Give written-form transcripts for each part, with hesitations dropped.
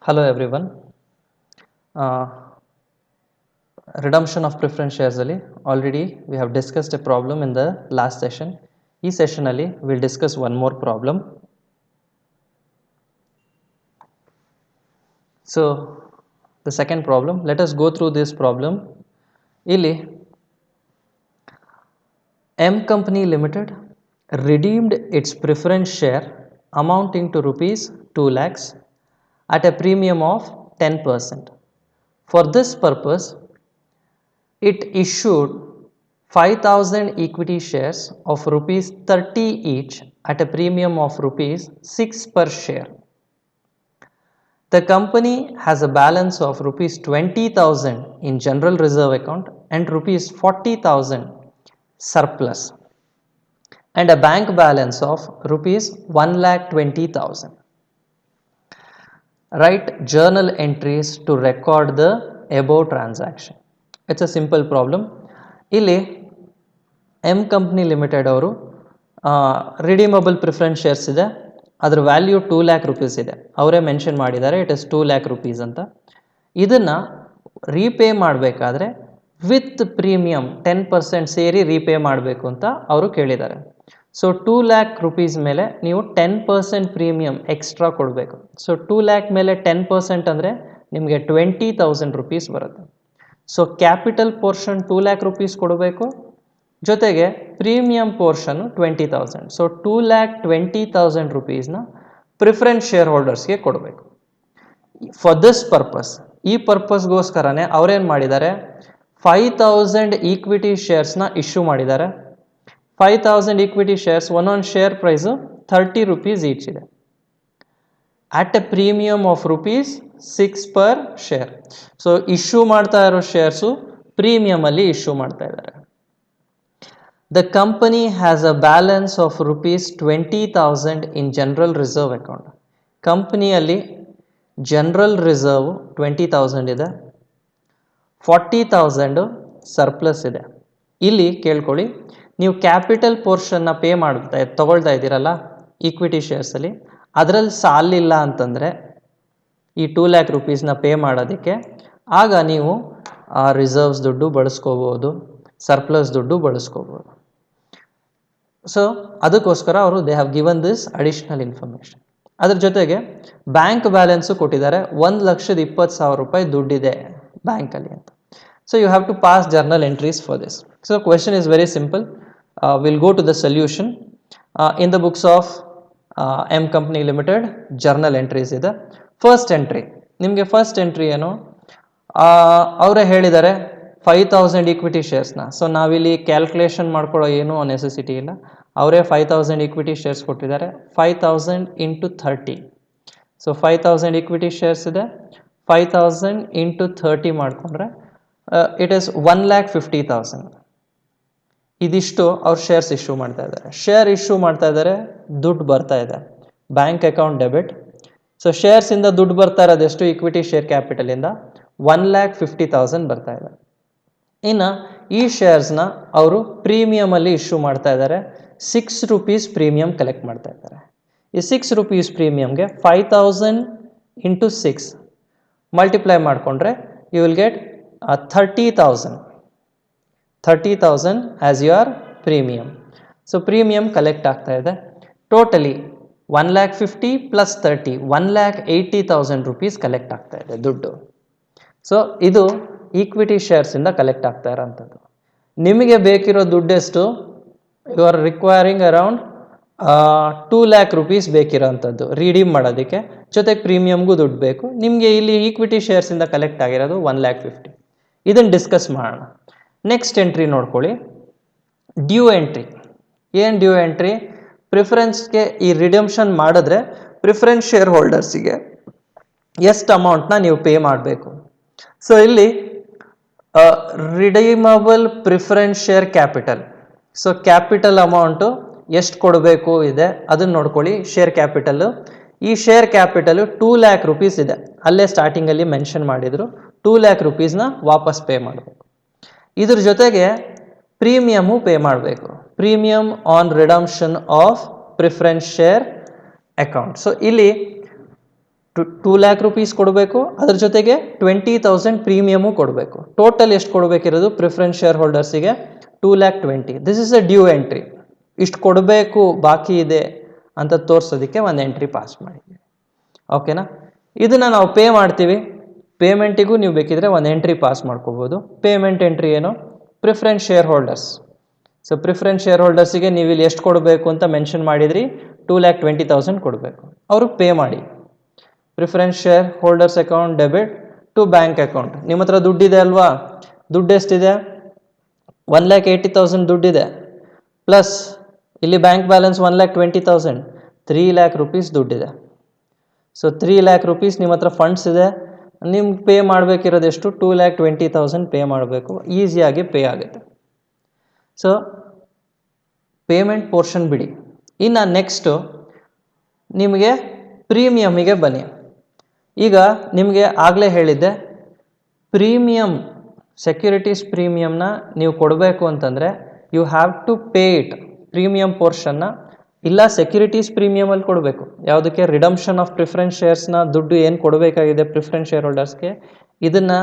Hello everyone. Uh, Redemption of preference shares ಅಲ್ಲಿ already we have discussed a problem in the last session. ಈ session ಅಲ್ಲಿ we'll discuss one more problem. So the second problem, let us go through this problem. ಇಲ್ಲಿ M Company Limited redeemed its preference share amounting to rupees 2 lakhs at a premium of 10%. For this purpose, it issued 5,000 equity shares of rupees 30 each at a premium of rupees 6 per share. The company has a balance of rupees 20,000 in general reserve account and rupees 40,000 surplus and a bank balance of rupees 1,20,000. Write journal entries to record the above transaction. It's a simple problem. ಇಲ್ಲಿ M company limited ಅವರು redeemable preference shares ಇದೆ, ಅದರ value 2 lakh rupees ಇದೆ. ಅವರೇ mention ಮಾಡಿದ್ದಾರೆ it is 2 lakh rupees ಅಂತ. ಇದನ್ನು repay ಮಾಡಬೇಕಾದ್ರೆ ವಿತ್ ಪ್ರೀಮಿಯಂ 10% ಸೇರಿ ರೀಪೇ ಮಾಡಬೇಕು ಅಂತ ಅವರು ಕೇಳಿದ್ದಾರೆ. ಸೊ 2 ಲ್ಯಾಕ್ ರುಪೀಸ್ ಮೇಲೆ ನೀವು 10% ಪ್ರೀಮಿಯಂ ಎಕ್ಸ್ಟ್ರಾ ಕೊಡಬೇಕು. ಸೊ 2 ಲ್ಯಾಕ್ ಮೇಲೆ 10% ಅಂದರೆ ನಿಮಗೆ 20,000 ರುಪೀಸ್ ಬರುತ್ತೆ. So capital portion 2 lakh rupees ಕೊಡಬೇಕು, ಜೊತೆಗೆ ಪ್ರೀಮಿಯಂ ಪೋರ್ಷನ್ 20,000. ಸೊ 2,20,000 ರುಪೀಸ್ನ ಪ್ರಿಫರೆನ್ಸ್ ಶೇರ್ ಹೋಲ್ಡರ್ಸ್ಗೆ ಕೊಡಬೇಕು. ಫಾರ್ ದಿಸ್ ಪರ್ಪಸ್, ಈ ಪರ್ಪಸ್ಗೋಸ್ಕರನೇ ಅವರೇನು ಮಾಡಿದ್ದಾರೆ, 5,000 ಈಕ್ವಿಟಿ ಶೇರ್ಸ್ನ ಇಶ್ಯೂ ಮಾಡಿದ್ದಾರೆ. 5,000 ಈಕ್ವಿಟಿ ಶೇರ್ಸ್, ಒಂದೊಂದು ಶೇರ್ ಪ್ರೈಸು 30 ರುಪೀಸ್ ಈಚ್ ಇದೆ. at a premium of rupees 6 per share. So issue ಮಾಡ್ತಾ ಇರೋ ಶೇರ್ಸು ಪ್ರೀಮಿಯಮ್ ಅಲ್ಲಿ ಇಶ್ಯೂ ಮಾಡ್ತಾ ಇದ್ದಾರೆ. The company has a balance of rupees 20,000 in general reserve account. ಕಂಪನಿಯಲ್ಲಿ general reserve 20,000 ಇದೆ, 40,000 surplus ಇದೆ. ಇಲ್ಲಿ ಕೇಳ್ಕೊಳ್ಳಿ, ನೀವು ಕ್ಯಾಪಿಟಲ್ ಪೋರ್ಷನ್ನ ಪೇ ತಗೊಳ್ತಾ ಇದ್ದೀರಲ್ಲ ಈಕ್ವಿಟಿ ಶೇರ್ಸಲ್ಲಿ, ಅದರಲ್ಲಿ ಸಾಲಿಲ್ಲ ಅಂತಂದರೆ ಈ 2 ಲ್ಯಾಕ್ ರುಪೀಸ್ನ ಪೇ ಮಾಡೋದಕ್ಕೆ, ಆಗ ನೀವು ರಿಸರ್ವ್ಸ್ ದುಡ್ಡು ಬಳಸ್ಕೋಬೋದು, ಸರ್ಪ್ಲಸ್ ದುಡ್ಡು ಬಳಸ್ಕೋಬೋದು. ಸೊ ಅದಕ್ಕೋಸ್ಕರ ಅವರು they have given this additional information. ಅದ್ರ ಜೊತೆಗೆ ಬ್ಯಾಂಕ್ ಬ್ಯಾಲೆನ್ಸು ಕೊಟ್ಟಿದ್ದಾರೆ, 1,20,000 ರೂಪಾಯಿ ದುಡ್ಡಿದೆ ಬ್ಯಾಂಕಲ್ಲಿ ಅಂತ. So you have to pass journal entries for this. So question is very simple. Will go to the solution. In the books of M company limited journal entries ಇದೆ. First entry, ನಿಮಗೆ first entry ಏನು, ಅವರೇ ಹೇಳಿದ್ದಾರೆ 5,000 equity ಶೇರ್ಸ್ನ. So ನಾವಿಲ್ಲಿ calculation ಮಾಡ್ಕೊಳ್ಳೋ ಏನೂ necessity ಇಲ್ಲ, ಅವರೇ 5,000 ಈಕ್ವಿಟಿ ಶೇರ್ಸ್ ಕೊಟ್ಟಿದ್ದಾರೆ. 5,000 ಇಂಟು 30. ಸೊ 5,000 ಈಕ್ವಿಟಿ ಶೇರ್ಸ್ ಇದೆ, 5,000 ಇಂಟು 30 ಮಾಡಿಕೊಂಡ್ರೆ ಇಟ್ ಈಸ್ 1,50,000. ಇದಿಷ್ಟು ಅವ್ರು ಶೇರ್ಸ್ ಇಶ್ಯೂ ಮಾಡ್ತಾ ಇದ್ದಾರೆ. ಶೇರ್ ಇಶ್ಯೂ ಮಾಡ್ತಾ ಇದ್ದಾರೆ, ದುಡ್ಡು ಬರ್ತಾ ಇದೆ, ಬ್ಯಾಂಕ್ ಅಕೌಂಟ್ ಡೆಬಿಟ್. ಸೊ ಶೇರ್ಸಿಂದ ದುಡ್ಡು ಬರ್ತಾ ಇರೋದೆಷ್ಟು, ಈಕ್ವಿಟಿ ಶೇರ್ ಕ್ಯಾಪಿಟಲಿಂದ 1,50,000 ಬರ್ತಾ ಇದೆ. ಇನ್ನು ಈ ಶೇರ್ಸ್ನ ಅವರು ಪ್ರೀಮಿಯಮಲ್ಲಿ ಇಶ್ಯೂ ಮಾಡ್ತಾ ಇದ್ದಾರೆ, 6 ರುಪೀಸ್ ಪ್ರೀಮಿಯಂ ಕಲೆಕ್ಟ್ ಮಾಡ್ತಾ ಇದ್ದಾರೆ. ಈ 6 ರುಪೀಸ್ ಪ್ರೀಮಿಯಮ್ಗೆ 5,000 ಇಂಟು 6 ಮಲ್ಟಿಪ್ಲೈ ಮಾಡಿಕೊಂಡ್ರೆ you will get 30,000 as your premium. So premium collect ಆಗ್ತಾ ಇದೆ. ಟೋಟಲಿ 1,50,000 ಪ್ಲಸ್ 30, 1,80,000 ರುಪೀಸ್ ಕಲೆಕ್ಟ್ ಆಗ್ತಾ ಇದೆ ದುಡ್ಡು. ಸೊ ಇದು ಈಕ್ವಿಟಿ ಶೇರ್ಸಿಂದ ಕಲೆಕ್ಟ್ ಆಗ್ತಾ ಇರೋಂಥದ್ದು. ನಿಮಗೆ ಬೇಕಿರೋ ದುಡ್ಡೆಷ್ಟು, you are requiring around 2 lakh rupees ಬೇಕಿರೋಂಥದ್ದು ರಿಡೀಮ್ ಮಾಡೋದಕ್ಕೆ, ಜೊತೆಗೆ ಪ್ರೀಮಿಯಮ್ಗೂ ದುಡ್ಡು ಬೇಕು. ನಿಮಗೆ ಇಲ್ಲಿ ಈಕ್ವಿಟಿ ಶೇರ್ಸಿಂದ ಕಲೆಕ್ಟ್ ಆಗಿರೋದು 1,50,000. ಇದನ್ನು ಡಿಸ್ಕಸ್ ಮಾಡೋಣ. ನೆಕ್ಸ್ಟ್ ಎಂಟ್ರಿ ನೋಡ್ಕೊಳ್ಳಿ, ಡ್ಯೂ ಎಂಟ್ರಿ. ಏನು ಡ್ಯೂ ಎಂಟ್ರಿ, ಪ್ರಿಫರೆನ್ಸ್ಗೆ ಈ ರಿಡಮ್ಷನ್ ಮಾಡಿದ್ರೆ ಪ್ರಿಫರೆನ್ಸ್ ಶೇರ್ ಹೋಲ್ಡರ್ಸಿಗೆ ಎಷ್ಟು ಅಮೌಂಟ್ನ ನೀವು ಪೇ ಮಾಡಬೇಕು. ಸೊ ಇಲ್ಲಿ redeemable preference share capital, so capital amount ಎಷ್ಟು ಕೊಡಬೇಕು ಇದೆ, ಅದನ್ನು ನೋಡ್ಕೊಳ್ಳಿ. ಶೇರ್ ಕ್ಯಾಪಿಟಲ್ಲು, ಈ ಶೇರ್ ಕ್ಯಾಪಿಟಲು 2 ಲ್ಯಾಕ್ ರುಪೀಸ್ ಇದೆ, ಅಲ್ಲೇ ಸ್ಟಾರ್ಟಿಂಗಲ್ಲಿ ಮೆನ್ಷನ್ ಮಾಡಿದರು. 2 ಲ್ಯಾಕ್ ರುಪೀಸ್ನ ವಾಪಸ್ ಪೇ ಮಾಡಬೇಕು. ಇದ್ರ ಜೊತೆಗೆ ಪ್ರೀಮಿಯಮು ಪೇ ಮಾಡಬೇಕು, premium on redemption of preference share account. So ಇಲ್ಲಿ 2 ಲ್ಯಾಕ್ ರುಪೀಸ್ ಕೊಡಬೇಕು, ಅದ್ರ ಜೊತೆಗೆ 20,000 ಪ್ರೀಮಿಯಮು ಕೊಡಬೇಕು. ಟೋಟಲ್ ಎಷ್ಟು ಕೊಡಬೇಕಿರೋದು ಪ್ರಿಫರೆನ್ಸ್ ಶೇರ್ ಹೋಲ್ಡರ್ಸಿಗೆ 2,20,000. This is a due entry. ಇಷ್ಟು ಕೊಡಬೇಕು ಬಾಕಿ ಇದೆ ಅಂತ ತೋರಿಸೋದಕ್ಕೆ ಒಂದು ಎಂಟ್ರಿ ಪಾಸ್ ಮಾಡಿದ್ದೀವಿ. ಓಕೆನಾ? ಇದನ್ನು ನಾವು ಪೇ ಮಾಡ್ತೀವಿ. ಪೇಮೆಂಟಿಗೂ ನೀವು ಬೇಕಿದ್ರೆ ಒಂದು ಎಂಟ್ರಿ ಪಾಸ್ ಮಾಡ್ಕೋಬೋದು. ಪೇಮೆಂಟ್ ಎಂಟ್ರಿ ಏನು? Preference share holders. So preference share ಹೋಲ್ಡರ್ಸಿಗೆ ನೀವು ಇಲ್ಲಿ ಎಷ್ಟು ಕೊಡಬೇಕು ಅಂತ ಮೆನ್ಷನ್ ಮಾಡಿದ್ರಿ, 2,20,000 ಕೊಡಬೇಕು. ಅವ್ರಿಗೆ ಪೇ ಮಾಡಿ. Preference share holders account debit to bank account. ನಿಮ್ಮ ಹತ್ರ ದುಡ್ಡಿದೆ ಅಲ್ವಾ? ದುಡ್ಡು ಎಷ್ಟಿದೆ? 1,80,000 ದುಡ್ಡಿದೆ. ಪ್ಲಸ್ ಇಲ್ಲಿ ಬ್ಯಾಂಕ್ ಬ್ಯಾಲೆನ್ಸ್ 1,20,000, 3 ಲ್ಯಾಕ್ ರುಪೀಸ್ ದುಡ್ಡಿದೆ. ಸೊ 3 ಲ್ಯಾಕ್ ರುಪೀಸ್ ನಿಮ್ಮ ಹತ್ರ ಫಂಡ್ಸ್ ಇದೆ. ನಿಮ್ಗೆ ಪೇ ಮಾಡಬೇಕಿರೋದೆಷ್ಟು? 2,20,000 ಪೇ ಮಾಡಬೇಕು. ಈಸಿಯಾಗಿ ಪೇ ಆಗುತ್ತೆ. ಸೊ ಪೇಮೆಂಟ್ ಪೋರ್ಷನ್ ಬಿಡಿ. ಇನ್ನು ನೆಕ್ಸ್ಟು ನಿಮಗೆ ಪ್ರೀಮಿಯಮಿಗೆ ಬನ್ನಿ. ಈಗ ನಿಮಗೆ ಆಗಲೇ ಹೇಳಿದ್ದೆ, ಪ್ರೀಮಿಯಮ್ ಸೆಕ್ಯೂರಿಟೀಸ್ ಪ್ರೀಮಿಯಮ್ನ ನೀವು ಕೊಡಬೇಕು ಅಂತಂದರೆ you have to pay it. Premium ಪೋರ್ಷನ್ನ ಇಲ್ಲ ಸೆಕ್ಯೂರಿಟೀಸ್ ಪ್ರೀಮಿಯಮಲ್ಲಿ ಕೊಡಬೇಕು. ಯಾವುದಕ್ಕೆ? ರಿಡಂಪ್ಷನ್ ಆಫ್ ಪ್ರಿಫರೆನ್ಸ್ ಶೇರ್ಸ್ನ ದುಡ್ಡು ಏನು ಕೊಡಬೇಕಾಗಿದೆ ಪ್ರಿಫರೆನ್ಸ್ ಶೇರ್ ಹೋಲ್ಡರ್ಸ್ಗೆ, ಇದನ್ನು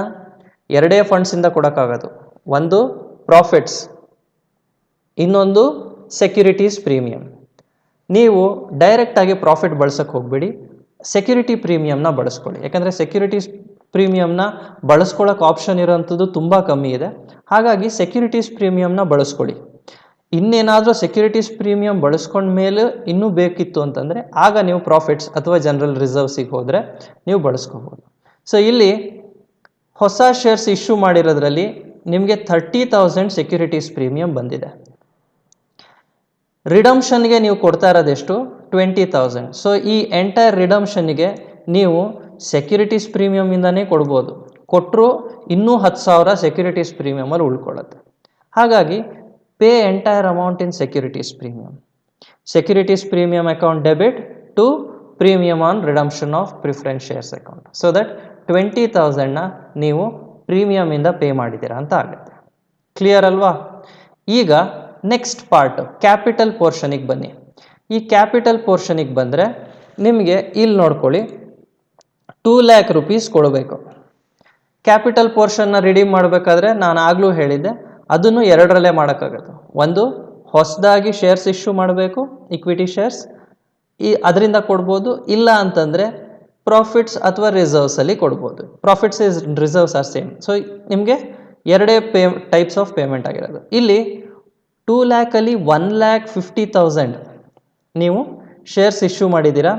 ಎರಡೇ ಫಂಡ್ಸಿಂದ ಕೊಡೋಕ್ಕಾಗೋದು. ಒಂದು ಪ್ರಾಫಿಟ್ಸ್, ಇನ್ನೊಂದು ಸೆಕ್ಯೂರಿಟೀಸ್ ಪ್ರೀಮಿಯಮ್. ನೀವು ಡೈರೆಕ್ಟಾಗಿ ಪ್ರಾಫಿಟ್ ಬಳಸೋಕ್ಕೆ ಹೋಗ್ಬೇಡಿ, ಸೆಕ್ಯೂರಿಟಿ ಪ್ರೀಮಿಯಮ್ನ ಬಳಸ್ಕೊಳ್ಳಿ. ಯಾಕಂದರೆ ಸೆಕ್ಯೂರಿಟೀಸ್ ಪ್ರೀಮಿಯಮ್ನ ಬಳಸ್ಕೊಳ್ಳೋಕೆ ಆಪ್ಷನ್ ಇರೋವಂಥದ್ದು ತುಂಬ ಕಮ್ಮಿ ಇದೆ. ಹಾಗಾಗಿ ಸೆಕ್ಯೂರಿಟೀಸ್ ಪ್ರೀಮಿಯಮ್ನ ಬಳಸ್ಕೊಳ್ಳಿ. ಇನ್ನೇನಾದರೂ ಸೆಕ್ಯೂರಿಟೀಸ್ ಪ್ರೀಮಿಯಮ್ ಬಳಸ್ಕೊಂಡ ಮೇಲೆ ಇನ್ನೂ ಬೇಕಿತ್ತು ಅಂತಂದರೆ ಆಗ ನೀವು ಪ್ರಾಫಿಟ್ಸ್ ಅಥವಾ ಜನರಲ್ ರಿಸರ್ವ್ಸಿಗೆ ಹೋದರೆ ನೀವು ಬಳಸ್ಕೋಬೋದು. ಸೊ ಇಲ್ಲಿ ಹೊಸ ಶೇರ್ಸ್ ಇಶ್ಯೂ ಮಾಡಿರೋದ್ರಲ್ಲಿ ನಿಮಗೆ 30,000 ಸೆಕ್ಯೂರಿಟೀಸ್ ಪ್ರೀಮಿಯಮ್ ಬಂದಿದೆ. ರಿಡಂಪ್ಷನ್ಗೆ ನೀವು ಕೊಡ್ತಾ ಇರೋದೆಷ್ಟು? 20,000. ಸೊ ಈ ಎಂಟೈರ್ ರಿಡಂಪ್ಷನ್ಗೆ ನೀವು ಸೆಕ್ಯೂರಿಟೀಸ್ ಪ್ರೀಮಿಯಮಿಂದನೇ ಕೊಡ್ಬೋದು. ಕೊಟ್ಟರು ಇನ್ನೂ 10,000 ಸೆಕ್ಯೂರಿಟೀಸ್ ಪ್ರೀಮಿಯಮಲ್ಲಿ ಉಳ್ಕೊಳ್ಳುತ್ತೆ. ಹಾಗಾಗಿ pay entire amount in securities premium. Securities premium account debit to premium on redemption of preference shares account. So that 20,000ನ ನೀವು ಪ್ರೀಮಿಯಮಿಂದ ಪೇ ಮಾಡಿದ್ದೀರಾ ಅಂತ ಆಗುತ್ತೆ. ಕ್ಲಿಯರ್ ಅಲ್ವಾ? ಈಗ ನೆಕ್ಸ್ಟ್ ಪಾರ್ಟ್ ಕ್ಯಾಪಿಟಲ್ ಪೋರ್ಷನಿಗೆ ಬನ್ನಿ. ಈ ಕ್ಯಾಪಿಟಲ್ ಪೋರ್ಷನಿಗೆ ಬಂದರೆ ನಿಮಗೆ ಇಲ್ಲಿ ನೋಡ್ಕೊಳ್ಳಿ, 2 ಲ್ಯಾಕ್ ರುಪೀಸ್ ಕೊಡಬೇಕು. ಕ್ಯಾಪಿಟಲ್ ಪೋರ್ಷನ್ನ ರಿಡೀಮ್ ಮಾಡಬೇಕಾದ್ರೆ ನಾನು ಆಗಲೂ ಹೇಳಿದ್ದೆ, ಅದನ್ನು ಎರಡರಲ್ಲೇ ಮಾಡೋಕ್ಕಾಗುತ್ತೆ. ಒಂದು ಹೊಸದಾಗಿ ಶೇರ್ಸ್ ಇಶ್ಯೂ ಮಾಡಬೇಕು, ಇಕ್ವಿಟಿ ಶೇರ್ಸ್, ಅದರಿಂದ ಕೊಡ್ಬೋದು. ಇಲ್ಲ ಅಂತಂದರೆ ಪ್ರಾಫಿಟ್ಸ್ ಅಥವಾ ರಿಸರ್ವ್ಸಲ್ಲಿ ಕೊಡ್ಬೋದು. Profits is reserves are same. So ನಿಮಗೆ ಎರಡೇ ಟೈಪ್ಸ್ ಆಫ್ ಪೇಮೆಂಟ್ ಆಗಿರೋದು. ಇಲ್ಲಿ 2 ಲ್ಯಾಕಲ್ಲಿ 1,50,000 ನೀವು ಶೇರ್ಸ್ ಇಶ್ಯೂ ಮಾಡಿದ್ದೀರಾ,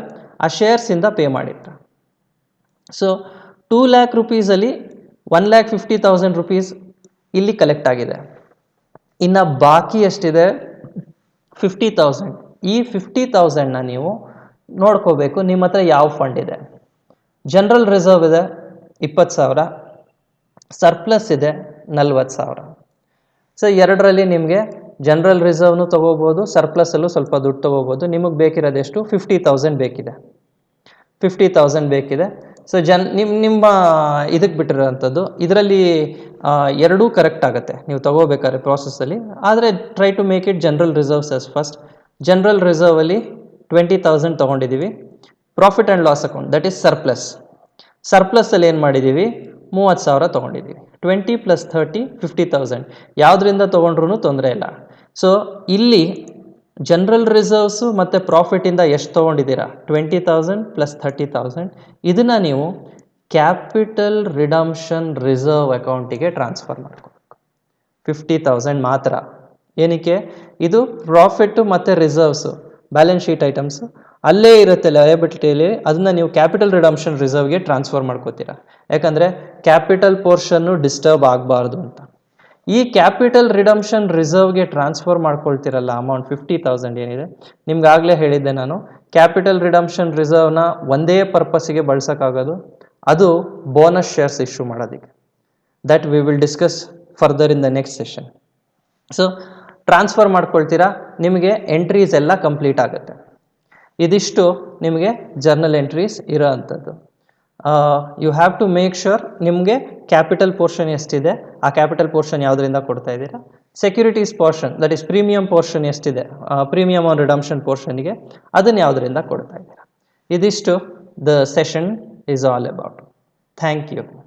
ಆ ಶೇರ್ಸಿಂದ ಪೇ ಮಾಡಿದ್ದೀರ. ಸೊ 2 ಲ್ಯಾಕ್ ರುಪೀಸಲ್ಲಿ 1,50,000 ರುಪೀಸ್ ಇಲ್ಲಿ ಕಲೆಕ್ಟ್ ಆಗಿದೆ. ಇನ್ನು ಬಾಕಿ ಎಷ್ಟಿದೆ? 50,000. ಈ 50,000ನ ನೀವು ನೋಡ್ಕೋಬೇಕು, ನಿಮ್ಮ ಹತ್ರ ಯಾವ ಫಂಡ್ ಇದೆ. ಜನರಲ್ ರಿಸರ್ವ್ ಇದೆ 20,000, ಸರ್ಪ್ಲಸ್ ಇದೆ 40,000. ಸೊ ಎರಡರಲ್ಲಿ ನಿಮಗೆ ಜನರಲ್ ರಿಸರ್ವ್ನು ತೊಗೋಬೋದು, ಸರ್ಪ್ಲಸಲ್ಲೂ ಸ್ವಲ್ಪ ದುಡ್ಡು ತೊಗೋಬೋದು. ನಿಮಗೆ ಬೇಕಿರೋದೆಷ್ಟು? 50,000 ಬೇಕಿದೆ. 50,000 ಬೇಕಿದೆ. ಸೊ ನಿಮ್ಮ ಇದಕ್ಕೆ ಬಿಟ್ಟಿರೋವಂಥದ್ದು ಇದರಲ್ಲಿ ಎರಡೂ ಕರೆಕ್ಟ್ ಆಗುತ್ತೆ ನೀವು ತೊಗೋಬೇಕಾದ್ರೆ ಪ್ರಾಸೆಸ್ಸಲ್ಲಿ. ಆದರೆ try to make it general reserves as first. General ರಿಸರ್ವಲ್ಲಿ 20,000 ತೊಗೊಂಡಿದ್ದೀವಿ. Profit and loss account, that is surplus. ಸರ್ಪ್ಲಸ್ಸಲ್ಲಿ ಏನು ಮಾಡಿದ್ದೀವಿ? 30,000 ತೊಗೊಂಡಿದ್ದೀವಿ. 20 + 30 50,000. ಯಾವುದರಿಂದ ತೊಗೊಂಡ್ರೂ ತೊಂದರೆ ಇಲ್ಲ. ಸೊ ಇಲ್ಲಿ ಜನರಲ್ ರಿಸರ್ವ್ಸು ಮತ್ತು ಪ್ರಾಫಿಟಿಂದ ಎಷ್ಟು ತೊಗೊಂಡಿದ್ದೀರಾ? 20,000 + 30,000. ಇದನ್ನು ನೀವು ಕ್ಯಾಪಿಟಲ್ ರಿಡಂಪ್ಷನ್ ರಿಸರ್ವ್ ಅಕೌಂಟಿಗೆ ಟ್ರಾನ್ಸ್ಫರ್ ಮಾಡ್ಕೋಬೇಕು. 50,000 ಮಾತ್ರ. ಏನಕ್ಕೆ? ಇದು ಪ್ರಾಫಿಟ್ಟು ಮತ್ತು ರಿಸರ್ವ್ಸು ಬ್ಯಾಲೆನ್ಸ್ ಶೀಟ್ ಐಟಮ್ಸು ಅಲ್ಲೇ ಇರುತ್ತೆ ಲಯಬಿಲಿಟಿಯಲ್ಲಿ, ಅದನ್ನು ನೀವು ಕ್ಯಾಪಿಟಲ್ ರಿಡಂಪ್ಷನ್ ರಿಸರ್ವ್ಗೆ ಟ್ರಾನ್ಸ್ಫರ್ ಮಾಡ್ಕೋತೀರಾ. ಯಾಕಂದರೆ ಕ್ಯಾಪಿಟಲ್ ಪೋರ್ಷನ್ನು ಡಿಸ್ಟರ್ಬ್ ಆಗಬಾರ್ದು ಅಂತ. ಈ ಕ್ಯಾಪಿಟಲ್ ರಿಡಂಪ್ಷನ್ ರಿಸರ್ವ್ಗೆ ಟ್ರಾನ್ಸ್ಫರ್ ಮಾಡ್ಕೊಳ್ತಿರಲ್ಲ ಅಮೌಂಟ್ 50,000 ಏನಿದೆ, ನಿಮ್ಗಾಗಲೇ ಹೇಳಿದ್ದೆ ನಾನು, ಕ್ಯಾಪಿಟಲ್ ರಿಡಂಪ್ಷನ್ ರಿಸರ್ವ್ನ ಒಂದೇ ಪರ್ಪಸ್ಸಿಗೆ ಬಳಸೋಕ್ಕಾಗೋದು, ಅದು ಬೋನಸ್ ಶೇರ್ಸ್ ಇಶ್ಯೂ ಮಾಡೋದಕ್ಕೆ. That we will discuss further in the next session. So transfer ಮಾಡ್ಕೊಳ್ತೀರಾ, ನಿಮಗೆ ಎಂಟ್ರೀಸ್ ಎಲ್ಲ ಕಂಪ್ಲೀಟ್ ಆಗುತ್ತೆ. ಇದಿಷ್ಟು ನಿಮಗೆ ಜರ್ನಲ್ ಎಂಟ್ರೀಸ್ ಇರೋ ಅಂಥದ್ದು. You have to make sure ನಿಮಗೆ ಕ್ಯಾಪಿಟಲ್ ಪೋರ್ಷನ್ ಎಷ್ಟಿದೆ, ಆ ಕ್ಯಾಪಿಟಲ್ ಪೋರ್ಷನ್ ಯಾವುದರಿಂದ ಕೊಡ್ತಾ ಇದ್ದೀರಾ. Securities portion, that is premium portion ಎಷ್ಟಿದೆ, ಪ್ರೀಮಿಯಮ್ ಆನ್ ರಿಡಂಪ್ಷನ್ ಪೋರ್ಷನ್ಗೆ, ಅದನ್ನು ಯಾವುದರಿಂದ ಕೊಡ್ತಾ ಇದ್ದೀರಾ. ಇದಿಷ್ಟು the session is all about. Thank you.